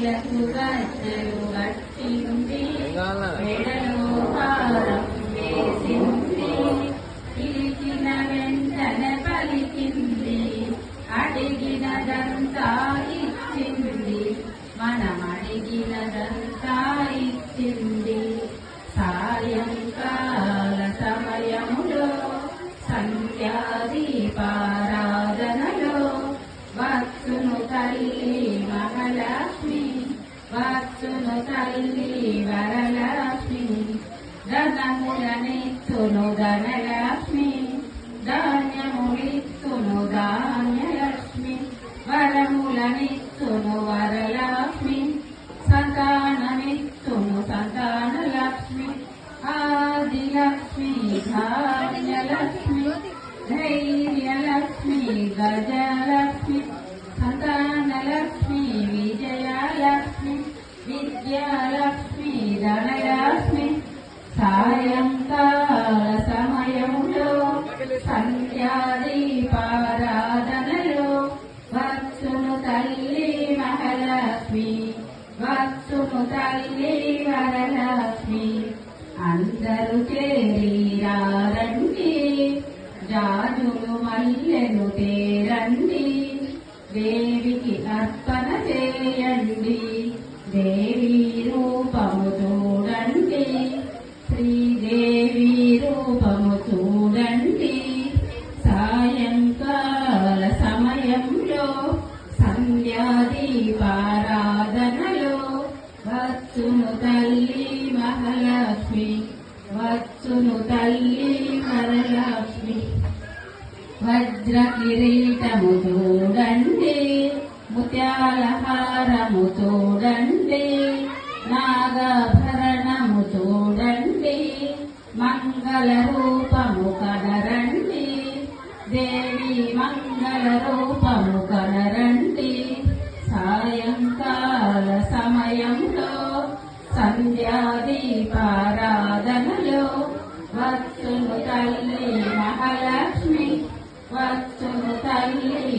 తల్లిలకు గజ్జలు కట్టింది, మెడలో హారం వేసింది, పిలిచిన వెంటన పలికింది, అడిగినదంతా ఇచ్చింది, మనం అడిగినదంతా ఇచ్చింది. సాయంకాల సమయములో సంధ్యాదీపారాధనలో వచ్చును తల్లి మహాలక్ష్మి, వచ్చును తల్లి వరలక్ష్మి, ధనములనిత్తును ధనలక్ష్మి, ధాన్యములిత్తును ధాన్యలక్ష్మి, వరములనిత్తును వరలక్ష్మి, సంతానమిత్తును సంతానలక్ష్మి, ఆదిలక్ష్మి ధాన్యలక్ష్మి, ధైర్యలక్ష్మి గజలక్ష్మి, సంతానలక్ష్మి విజయలక్ష్మి, విద్యాలక్ష్మి ధనలక్ష్మి. సాయంకాల సమయంలో సంధ్యాదీపారాధనలో వచ్చును తల్లి మహాలక్ష్మి, వచ్చును తల్లి వరలక్ష్మి. అందరూ చేరిరారండి, జాజులు మల్లెలు తేరండి, దేవికి అర్పణ చేయండి, దేవి రూపము చూడండి, శ్రీదేవి రూపము చూడండి. సాయంకాల సమయంలో సంధ్యాదీపారాధనలో వచ్చును తల్లి మహాలక్ష్మి, వచ్చును తల్లి వరలక్ష్మి. వజ్ర కిరీటము చూడండి, ముత్యాల హారము చూడండి, నాగాభరణము చూడండి, మంగళ రూపము కనరండి, దేవి మంగళ రూపము కనరండి. సాయంకాల సమయంలో సంధ్యాదీపారాధనలో వచ్చును తల్లి మహాలక్ష్మి, వచ్చును తల్లి